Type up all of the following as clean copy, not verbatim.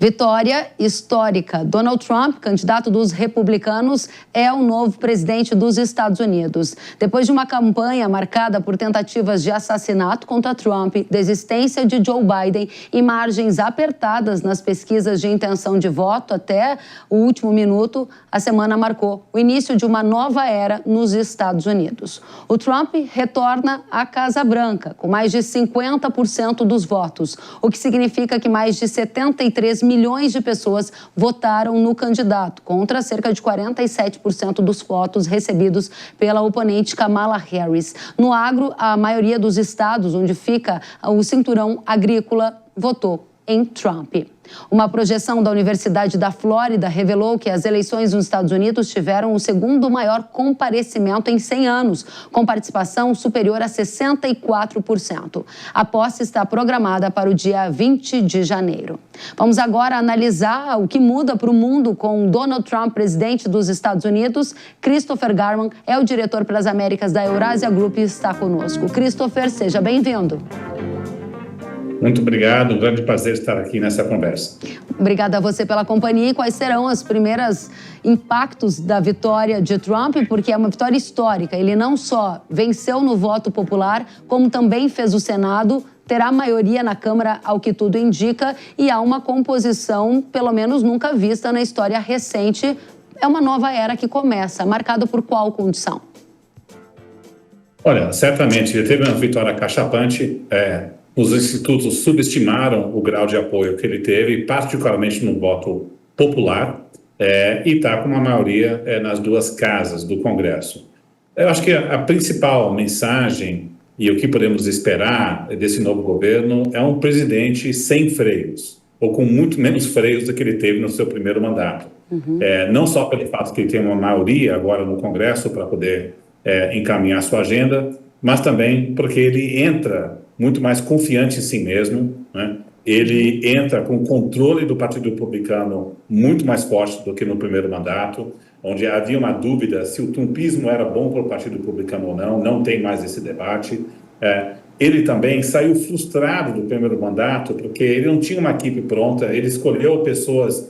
Vitória histórica. Donald Trump, candidato dos republicanos, é o novo presidente dos Estados Unidos. Depois de uma campanha marcada por tentativas de assassinato contra Trump, desistência de Joe Biden e margens apertadas nas pesquisas de intenção de voto até o último minuto, a semana marcou o início de uma nova era nos Estados Unidos. O Trump retorna à Casa Branca com mais de 50% dos votos, o que significa que mais de 73 milhões de pessoas votaram no candidato, contra cerca de 47% dos votos recebidos pela oponente Kamala Harris. No agro, a maioria dos estados onde fica o cinturão agrícola votou em Trump. Uma projeção da Universidade da Flórida revelou que as eleições nos Estados Unidos tiveram o segundo maior comparecimento em 100 anos, com participação superior a 64%. A posse está programada para o dia 20 de janeiro. Vamos agora analisar o que muda para o mundo com Donald Trump, presidente dos Estados Unidos. Christopher Garman é o diretor para as Américas da Eurasia Group e está conosco. Christopher, seja bem-vindo. Muito obrigado, um grande prazer estar aqui nessa conversa. Obrigada a você pela companhia. E quais serão os primeiros impactos da vitória de Trump? Porque é uma vitória histórica. Ele não só venceu no voto popular, como também fez o Senado, terá maioria na Câmara, ao que tudo indica, e há uma composição, pelo menos nunca vista na história recente. É uma nova era que começa, marcada por qual condição? Olha, certamente ele teve uma vitória cachapante. Os institutos subestimaram o grau de apoio que ele teve, particularmente no voto popular, e está com uma maioria nas duas casas do Congresso. Eu acho que a principal mensagem e o que podemos esperar desse novo governo é um presidente sem freios, ou com muito menos freios do que ele teve no seu primeiro mandato. Não só pelo fato que ele tem uma maioria agora no Congresso para poder encaminhar sua agenda, mas também porque ele entra muito mais confiante em si mesmo, né? Ele entra com o controle do Partido Republicano muito mais forte do que no primeiro mandato, onde havia uma dúvida se o trumpismo era bom para o Partido Republicano ou não tem mais esse debate. Ele também saiu frustrado do primeiro mandato, porque ele não tinha uma equipe pronta, ele escolheu pessoas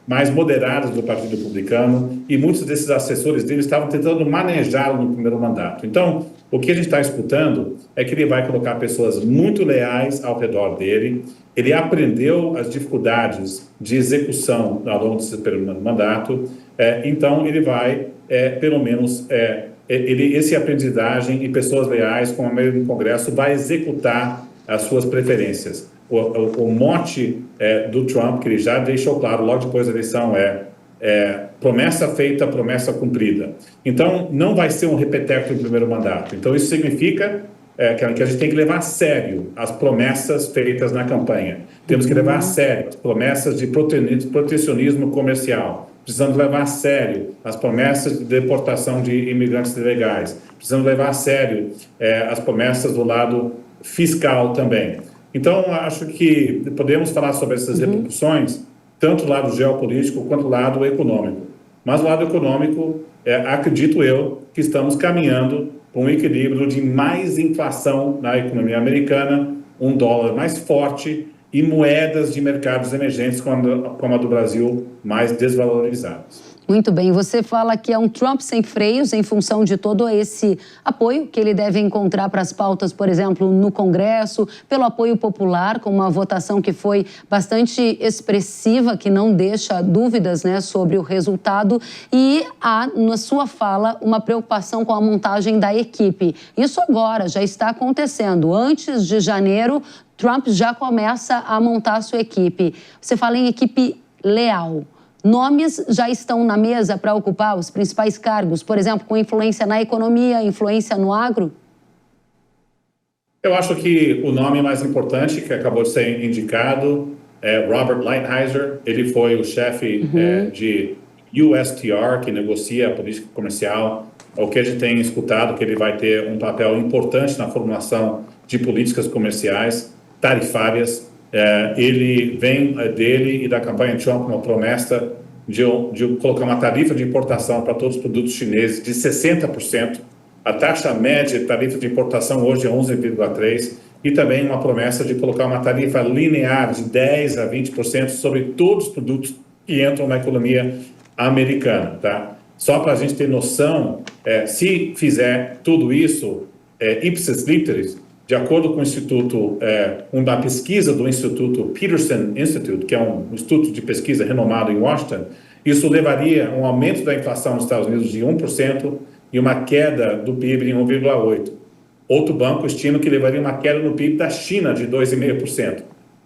mais moderadas do Partido Republicano, e muitos desses assessores dele estavam tentando manejá-lo no primeiro mandato. Então, o que a gente está escutando é que ele vai colocar pessoas muito leais ao redor dele. Ele aprendeu as dificuldades de execução ao longo desse primeiro mandato, então ele vai, pelo menos, esse aprendizagem e pessoas leais com a maioria do Congresso vai executar as suas preferências. O mote do Trump, que ele já deixou claro logo depois da eleição, promessa feita, promessa cumprida. Então, não vai ser um repeteco do primeiro mandato. Então, isso significa que a gente tem que levar a sério as promessas feitas na campanha. Temos que levar a sério as promessas de protecionismo comercial. Precisamos levar a sério as promessas de deportação de imigrantes ilegais. Precisamos levar a sério as promessas do lado fiscal também. Então, acho que podemos falar sobre essas repercussões, tanto do lado geopolítico quanto do lado econômico. Mas do lado econômico, acredito eu que estamos caminhando para um equilíbrio de mais inflação na economia americana, um dólar mais forte e moedas de mercados emergentes como a do Brasil mais desvalorizadas. Muito bem, você fala que é um Trump sem freios em função de todo esse apoio que ele deve encontrar para as pautas, por exemplo, no Congresso, pelo apoio popular, com uma votação que foi bastante expressiva, que não deixa dúvidas, né, sobre o resultado, e há, na sua fala, uma preocupação com a montagem da equipe. Isso agora já está acontecendo. Antes de janeiro, Trump já começa a montar a sua equipe. Você fala em equipe leal. Nomes já estão na mesa para ocupar os principais cargos, por exemplo, com influência na economia, influência no agro? Eu acho que o nome mais importante que acabou de ser indicado é Robert Lighthizer. Ele foi o chefe de USTR, que negocia a política comercial. O que a gente tem escutado que ele vai ter um papel importante na formulação de políticas comerciais tarifárias. Ele vem dele e da campanha Trump uma promessa de colocar uma tarifa de importação para todos os produtos chineses de 60%. A taxa média de tarifa de importação hoje é 11,3%. e também uma promessa de colocar uma tarifa linear de 10% a 20% sobre todos os produtos que entram na economia americana, tá? Só para a gente ter noção, se fizer tudo isso, ipsis literis, de acordo com o Instituto, uma pesquisa do Instituto Peterson Institute, que é um instituto de pesquisa renomado em Washington, isso levaria a um aumento da inflação nos Estados Unidos de 1% e uma queda do PIB de 1,8%. Outro banco estima que levaria uma queda no PIB da China de 2,5%.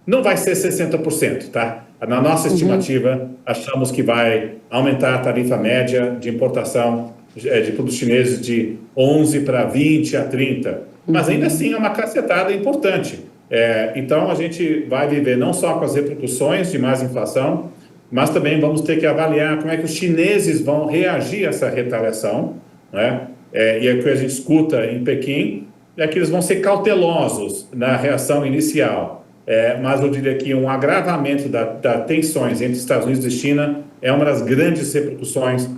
Não vai ser 60%, tá? Na nossa estimativa, achamos que vai aumentar a tarifa média de importação de produtos chineses de 11 para 20 a 30. Mas ainda assim é uma cacetada importante. Então a gente vai viver não só com as repercussões de mais inflação, mas também vamos ter que avaliar como é que os chineses vão reagir a essa retaliação, né? E o que a gente escuta em Pequim é que eles vão ser cautelosos na reação inicial. Mas eu diria que um agravamento das tensões entre Estados Unidos e China é uma das grandes repercussões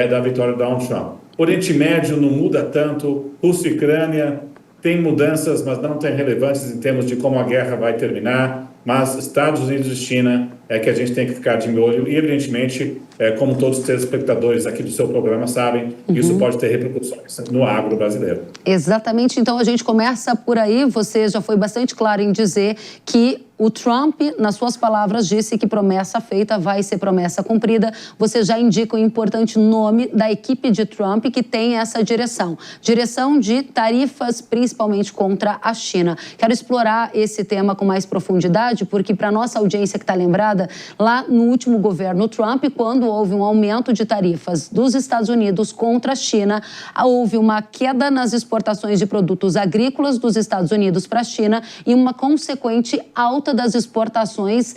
da vitória do Donald Trump. O Oriente Médio não muda tanto, Rússia e Ucrânia tem mudanças, mas não tão relevantes em termos de como a guerra vai terminar, mas Estados Unidos e China é que a gente tem que ficar de olho e, evidentemente, como todos os telespectadores aqui do seu programa sabem, isso pode ter repercussões no agro brasileiro. Exatamente, então a gente começa por aí, você já foi bastante claro em dizer que o Trump, nas suas palavras, disse que promessa feita vai ser promessa cumprida. Você já indica o importante nome da equipe de Trump que tem essa direção. Direção de tarifas, principalmente contra a China. Quero explorar esse tema com mais profundidade, porque para nossa audiência que está lembrada, lá no último governo Trump, quando houve um aumento de tarifas dos Estados Unidos contra a China, houve uma queda nas exportações de produtos agrícolas dos Estados Unidos para a China e uma consequente alta das exportações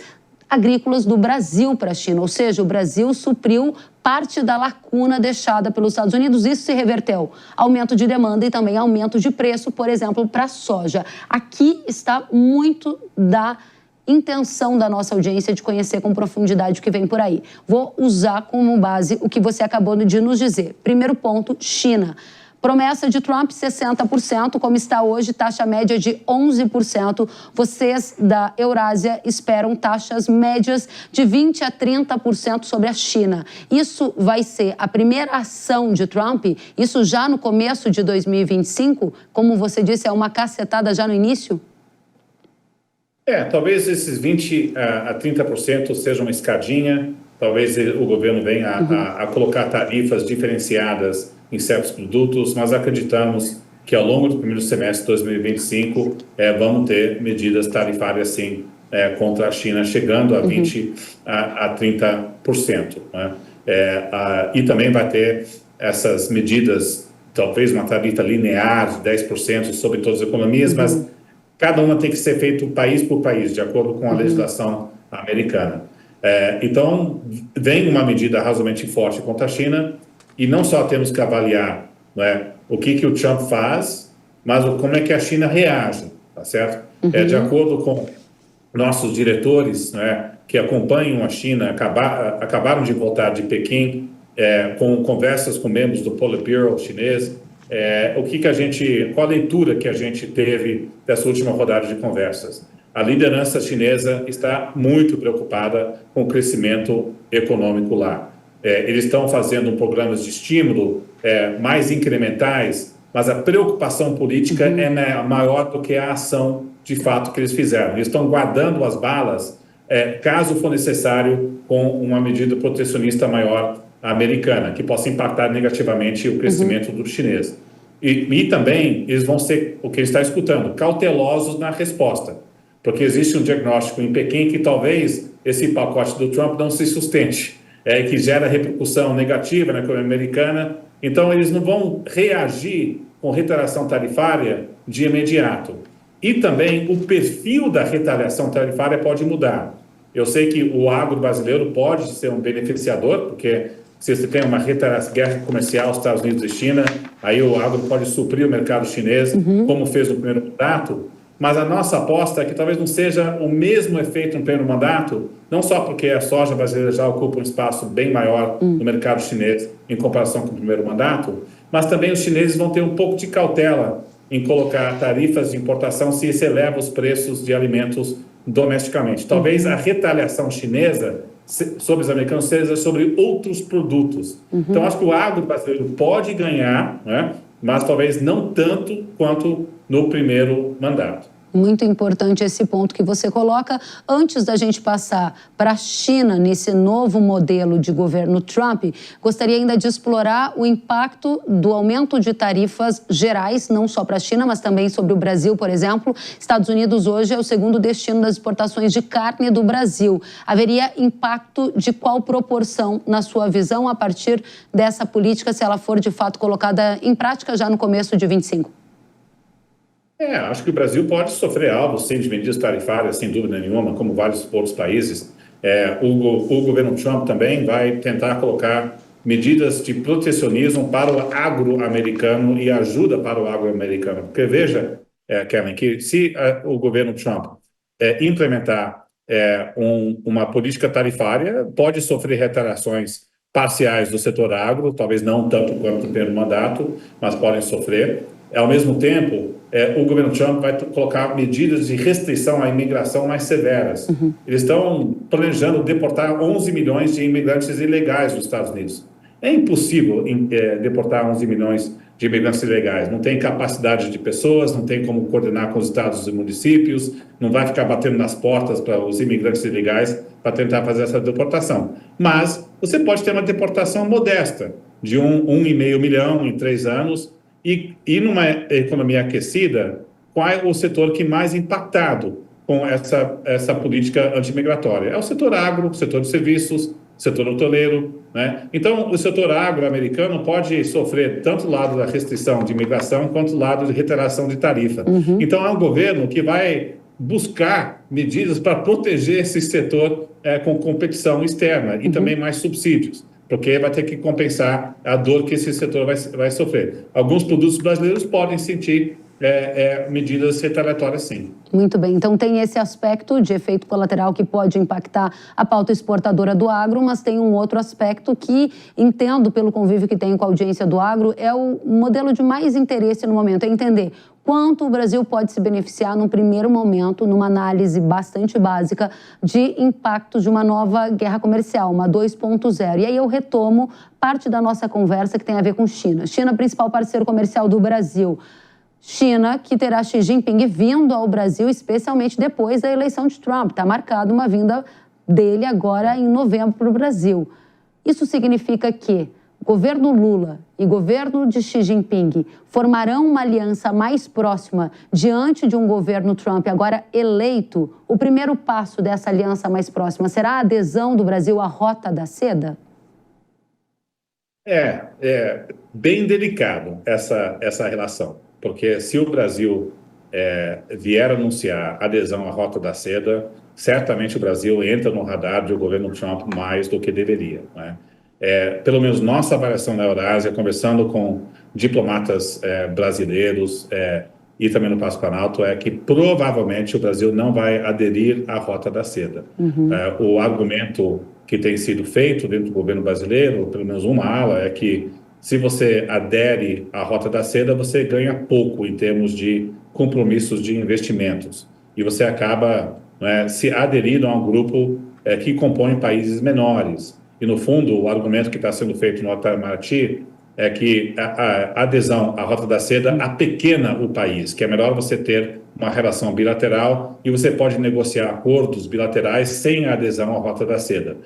agrícolas do Brasil para a China, ou seja, o Brasil supriu parte da lacuna deixada pelos Estados Unidos. Isso se reverteu. Aumento de demanda e também aumento de preço, por exemplo, para a soja. Aqui está muito da intenção da nossa audiência de conhecer com profundidade o que vem por aí. Vou usar como base o que você acabou de nos dizer. Primeiro ponto, China. Promessa de Trump, 60%, como está hoje, taxa média de 11%. Vocês da Eurásia esperam taxas médias de 20% a 30% sobre a China. Isso vai ser a primeira ação de Trump? Isso já no começo de 2025? Como você disse, é uma cacetada já no início? Talvez esses 20% a 30% seja uma escadinha. Talvez o governo venha a colocar tarifas diferenciadas em certos produtos, mas acreditamos que ao longo do primeiro semestre de 2025 vamos ter medidas tarifárias sim contra a China, chegando a 20% a 30%. Né? E também vai ter essas medidas, talvez uma tarifa linear de 10% sobre todas as economias, mas cada uma tem que ser feito país por país, de acordo com a legislação americana. Então, vem uma medida razoavelmente forte contra a China, e não só temos que avaliar, né, o que o Trump faz, mas como é que a China reage, tá certo? De acordo com nossos diretores, né, que acompanham a China, acabaram de voltar de Pequim, com conversas com membros do Politburo chinês, qual a leitura que a gente teve dessa última rodada de conversas? A liderança chinesa está muito preocupada com o crescimento econômico lá. Eles estão fazendo programas de estímulo mais incrementais, mas a preocupação política é maior do que a ação de fato que eles fizeram. Eles estão guardando as balas, caso for necessário, com uma medida protecionista maior americana, que possa impactar negativamente o crescimento do chinês. E também eles vão ser, o que ele está escutando, cautelosos na resposta, porque existe um diagnóstico em Pequim que talvez esse pacote do Trump não se sustente, que gera repercussão negativa na economia americana. Então, eles não vão reagir com retaliação tarifária de imediato. E também o perfil da retaliação tarifária pode mudar. Eu sei que o agro brasileiro pode ser um beneficiador, porque se você tem uma guerra comercial Estados Unidos e China, aí o agro pode suprir o mercado chinês, como fez no primeiro mandato. Mas a nossa aposta é que talvez não seja o mesmo efeito no primeiro mandato, não só porque a soja brasileira já ocupa um espaço bem maior no mercado chinês em comparação com o primeiro mandato, mas também os chineses vão ter um pouco de cautela em colocar tarifas de importação se isso eleva os preços de alimentos domesticamente. Talvez a retaliação chinesa sobre os americanos seja sobre outros produtos. Então, acho que o agro brasileiro pode ganhar, né, mas talvez não tanto quanto no primeiro mandato. Muito importante esse ponto que você coloca. Antes da gente passar para a China nesse novo modelo de governo Trump, gostaria ainda de explorar o impacto do aumento de tarifas gerais, não só para a China, mas também sobre o Brasil, por exemplo. Estados Unidos hoje é o segundo destino das exportações de carne do Brasil. Haveria impacto de qual proporção, na sua visão, a partir dessa política, se ela for de fato colocada em prática já no começo de 25? Acho que o Brasil pode sofrer alvo, sim, de medidas tarifárias, sem dúvida nenhuma, como vários outros países. O governo Trump também vai tentar colocar medidas de protecionismo para o agro-americano e ajuda para o agro-americano. Porque veja, Kellen, que se o governo Trump implementar uma política tarifária, pode sofrer retaliações parciais do setor agro, talvez não tanto quanto o primeiro mandato, mas podem sofrer. Ao mesmo tempo, o governo Trump vai colocar medidas de restrição à imigração mais severas. Eles estão planejando deportar 11 milhões de imigrantes ilegais dos Estados Unidos. É impossível deportar 11 milhões de imigrantes ilegais. Não tem capacidade de pessoas, não tem como coordenar com os estados e municípios, não vai ficar batendo nas portas para os imigrantes ilegais para tentar fazer essa deportação. Mas você pode ter uma deportação modesta, de 1,5 milhão em 3 anos, e numa economia aquecida, qual é o setor que mais impactado com essa política antimigratória? É o setor agro, o setor de serviços, o setor hoteleiro, né? Então, o setor agro-americano pode sofrer tanto do lado da restrição de imigração quanto do lado de retaliação de tarifa. Então, é um governo que vai buscar medidas para proteger esse setor com competição externa e também mais subsídios, porque vai ter que compensar a dor que esse setor vai sofrer. Alguns produtos brasileiros podem sentir medidas retaliatórias, sim. Muito bem, então tem esse aspecto de efeito colateral que pode impactar a pauta exportadora do agro, mas tem um outro aspecto que, entendo pelo convívio que tenho com a audiência do agro, é o modelo de mais interesse no momento, é entender quanto o Brasil pode se beneficiar num primeiro momento, numa análise bastante básica, de impactos de uma nova guerra comercial, uma 2.0. E aí eu retomo parte da nossa conversa que tem a ver com China. China, principal parceiro comercial do Brasil. China, que terá Xi Jinping vindo ao Brasil, especialmente depois da eleição de Trump. Está marcado uma vinda dele agora em novembro para o Brasil. Isso significa que o governo Lula e o governo de Xi Jinping formarão uma aliança mais próxima diante de um governo Trump agora eleito. O primeiro passo dessa aliança mais próxima será a adesão do Brasil à Rota da Seda? É bem delicado essa relação, porque se o Brasil vier anunciar adesão à Rota da Seda, certamente o Brasil entra no radar do governo Trump mais do que deveria, né? Pelo menos nossa avaliação na Eurásia, conversando com diplomatas brasileiros e também no Palácio Planalto, é que provavelmente o Brasil não vai aderir à Rota da Seda. O argumento que tem sido feito dentro do governo brasileiro, pelo menos uma ala, é que se você adere à Rota da Seda, você ganha pouco em termos de compromissos de investimentos. E você acaba se aderindo a um grupo que compõe países menores. E, no fundo, o argumento que está sendo feito no Itamaraty é que a adesão à Rota da Seda apequena o país, que é melhor você ter uma relação bilateral e você pode negociar acordos bilaterais sem a adesão à Rota da Seda.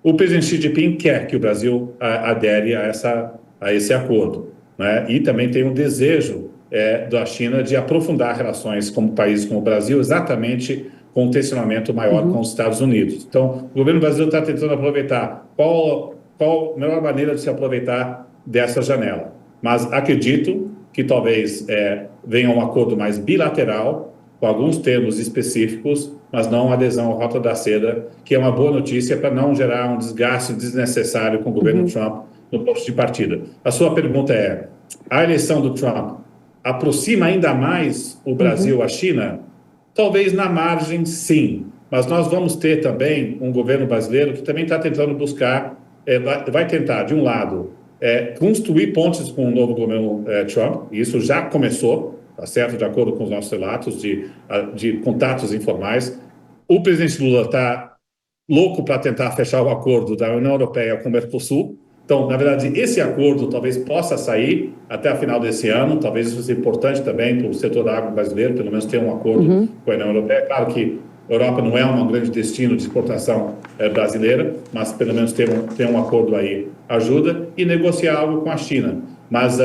O presidente Xi Jinping quer que o Brasil adere a esse acordo, né? E também tem um desejo da China de aprofundar relações como países como o Brasil, exatamente com um tensionamento maior com os Estados Unidos. Então, o governo brasileiro está tentando aproveitar qual a melhor maneira de se aproveitar dessa janela. Mas acredito que talvez venha um acordo mais bilateral, com alguns termos específicos, mas não uma adesão à Rota da Seda, que é uma boa notícia para não gerar um desgaste desnecessário com o governo Trump no ponto de partida. A sua pergunta é, a eleição do Trump aproxima ainda mais o Brasil à China? Talvez na margem, sim, mas nós vamos ter também um governo brasileiro que também está tentando buscar, vai tentar, de um lado, construir pontes com o novo governo Trump, e isso já começou, tá certo? De acordo com os nossos relatos de contatos informais. O presidente Lula está louco para tentar fechar o acordo da União Europeia com o Mercosul. Então, na verdade, esse acordo talvez possa sair até a final desse ano. Talvez isso seja importante também para o setor da água brasileiro, pelo menos ter um acordo com a União Europeia. Claro que a Europa não é um grande destino de exportação brasileira, mas pelo menos ter um acordo aí ajuda, e negociar algo com a China. Mas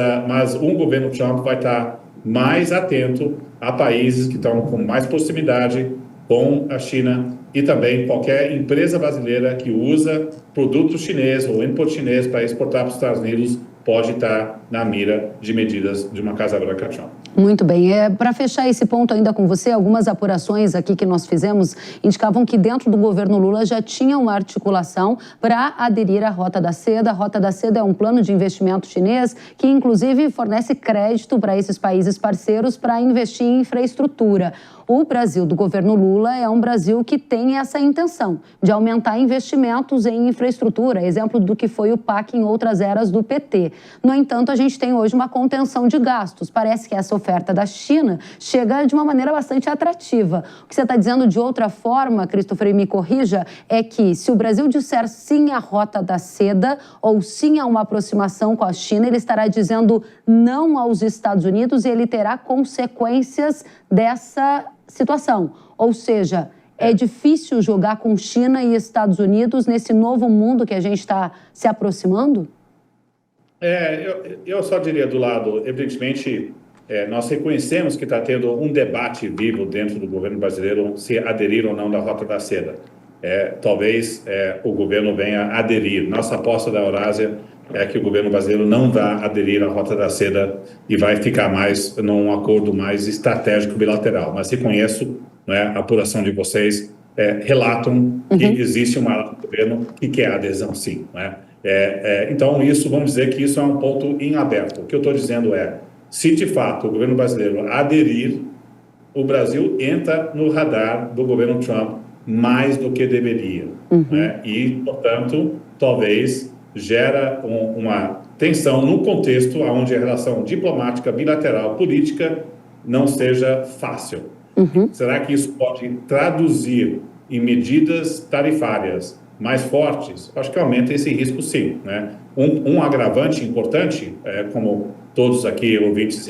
o governo Trump vai estar mais atento a países que estão com mais proximidade com a China, e também qualquer empresa brasileira que usa produto chinês ou input chinês para exportar para os Estados Unidos pode estar na mira de medidas de uma Casa Branca Trump. Muito bem. Para fechar esse ponto ainda com você, algumas apurações aqui que nós fizemos indicavam que dentro do governo Lula já tinha uma articulação para aderir à Rota da Seda. A Rota da Seda é um plano de investimento chinês que, inclusive, fornece crédito para esses países parceiros para investir em infraestrutura. O Brasil do governo Lula é um Brasil que tem essa intenção de aumentar investimentos em infraestrutura, exemplo do que foi o PAC em outras eras do PT. No entanto, a gente tem hoje uma contenção de gastos. Parece que essa oferta da China chega de uma maneira bastante atrativa. O que você está dizendo de outra forma, Christopher, e me corrija, é que se o Brasil disser sim à Rota da Seda ou sim a uma aproximação com a China, ele estará dizendo não aos Estados Unidos e ele terá consequências dessa situação. Ou seja, é difícil jogar com China e Estados Unidos nesse novo mundo que a gente está se aproximando? Eu só diria do lado, evidentemente, nós reconhecemos que está tendo um debate vivo dentro do governo brasileiro se aderir ou não da Rota da Seda. Talvez o governo venha aderir. Nossa aposta da Eurásia é que o governo brasileiro não vai aderir à Rota da Seda e vai ficar mais num acordo mais estratégico bilateral. Mas reconheço, a apuração de vocês relatam que existe uma ala do governo que quer adesão, sim. Então, vamos dizer que isso é um ponto em aberto. O que eu estou dizendo é, se de fato o governo brasileiro aderir, o Brasil entra no radar do governo Trump mais do que deveria. E, portanto, talvez gera uma tensão no contexto onde a relação diplomática, bilateral, política não seja fácil. Será que isso pode traduzir em medidas tarifárias mais fortes? Acho que aumenta esse risco, sim. Um agravante importante, como todos aqui ouvintes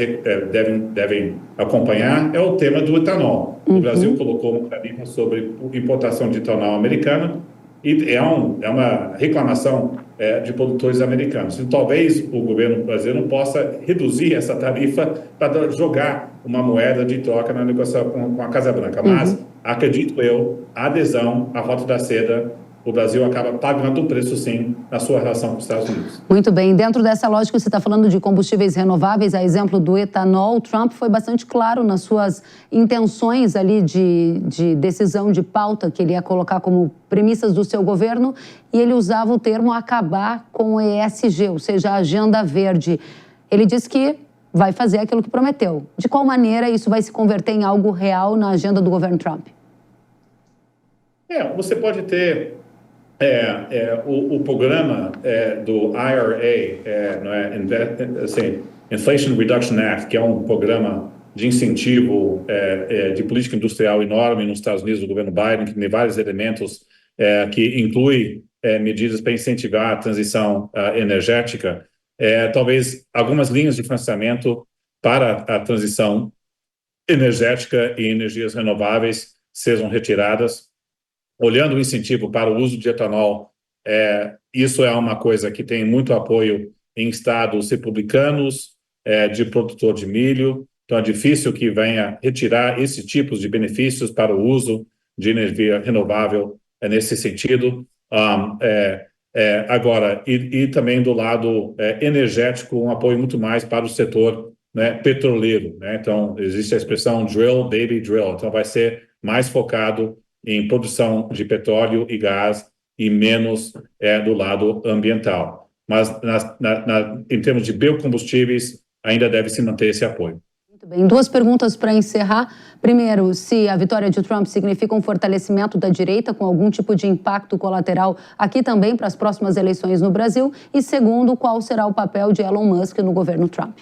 devem acompanhar, é o tema do etanol. O Brasil colocou uma tarifa sobre importação de etanol americano e é uma reclamação de produtores americanos. E talvez o governo brasileiro possa reduzir essa tarifa para jogar uma moeda de troca na negociação com a Casa Branca. Mas, acredito eu, a adesão à Rota da Seda, o Brasil acaba pagando um preço, sim, na sua relação com os Estados Unidos. Muito bem. Dentro dessa lógica, você está falando de combustíveis renováveis, a exemplo do etanol. Trump foi bastante claro nas suas intenções ali de decisão de pauta que ele ia colocar como premissas do seu governo, e ele usava o termo acabar com o ESG, ou seja, a agenda verde. Ele disse que vai fazer aquilo que prometeu. De qual maneira isso vai se converter em algo real na agenda do governo Trump? Você pode ter o programa do IRA, Inflation Reduction Act, que é um programa de incentivo de política industrial enorme nos Estados Unidos, do governo Biden, que tem vários elementos que inclui medidas para incentivar a transição energética. Talvez algumas linhas de financiamento para a transição energética e energias renováveis sejam retiradas. Olhando o incentivo para o uso de etanol, isso é uma coisa que tem muito apoio em estados republicanos, de produtor de milho. Então, é difícil que venha retirar esse tipo de benefícios para o uso de energia renovável nesse sentido. Agora, e também do lado energético, um apoio muito mais para o setor petroleiro. Então, existe a expressão drill, baby, drill. Então, vai ser mais focado em produção de petróleo e gás e menos do lado ambiental. Mas, em termos de biocombustíveis, ainda deve se manter esse apoio. Muito bem. Duas perguntas para encerrar. Primeiro, se a vitória de Trump significa um fortalecimento da direita com algum tipo de impacto colateral aqui também para as próximas eleições no Brasil. E segundo, qual será o papel de Elon Musk no governo Trump?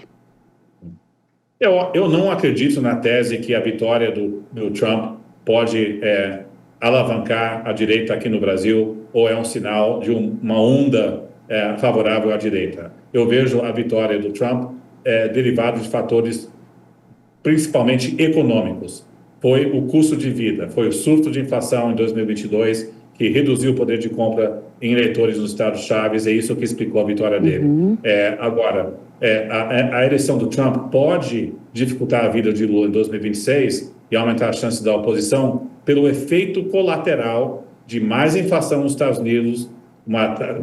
Eu não acredito na tese que a vitória do Trump pode alavancar a direita aqui no Brasil ou é um sinal de uma onda favorável à direita. Eu vejo a vitória do Trump derivada de fatores principalmente econômicos. Foi o custo de vida, foi o surto de inflação em 2022 que reduziu o poder de compra em eleitores nos estados-chave, é isso que explicou a vitória dele. Agora, a eleição do Trump pode dificultar a vida de Lula em 2026 e aumentar as chances da oposição pelo efeito colateral de mais inflação nos Estados Unidos,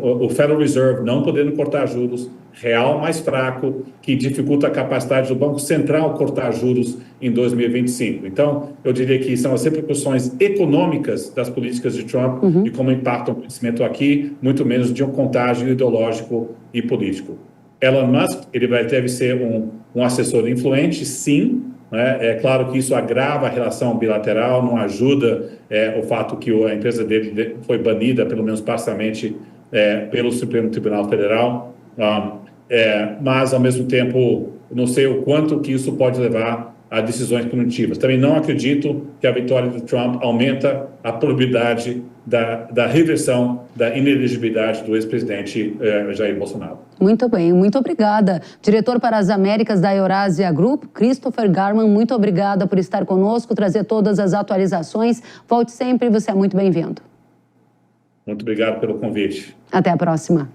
o Federal Reserve não podendo cortar juros, real mais fraco, que dificulta a capacidade do Banco Central cortar juros em 2025. Então, eu diria que são as repercussões econômicas das políticas de Trump e como impactam o crescimento aqui, muito menos de um contágio ideológico e político. Elon Musk, ele deve ser um assessor influente, sim. É claro que isso agrava a relação bilateral, não ajuda o fato que a empresa dele foi banida, pelo menos parcialmente, pelo Supremo Tribunal Federal. Mas, ao mesmo tempo, não sei o quanto que isso pode levar a decisões punitivas. Também não acredito que a vitória do Trump aumenta a probabilidade da reversão da inelegibilidade do ex-presidente Jair Bolsonaro. Muito bem, muito obrigada. Diretor para as Américas da Eurasia Group, Christopher Garman, muito obrigada por estar conosco, trazer todas as atualizações. Volte sempre, você é muito bem-vindo. Muito obrigado pelo convite. Até a próxima.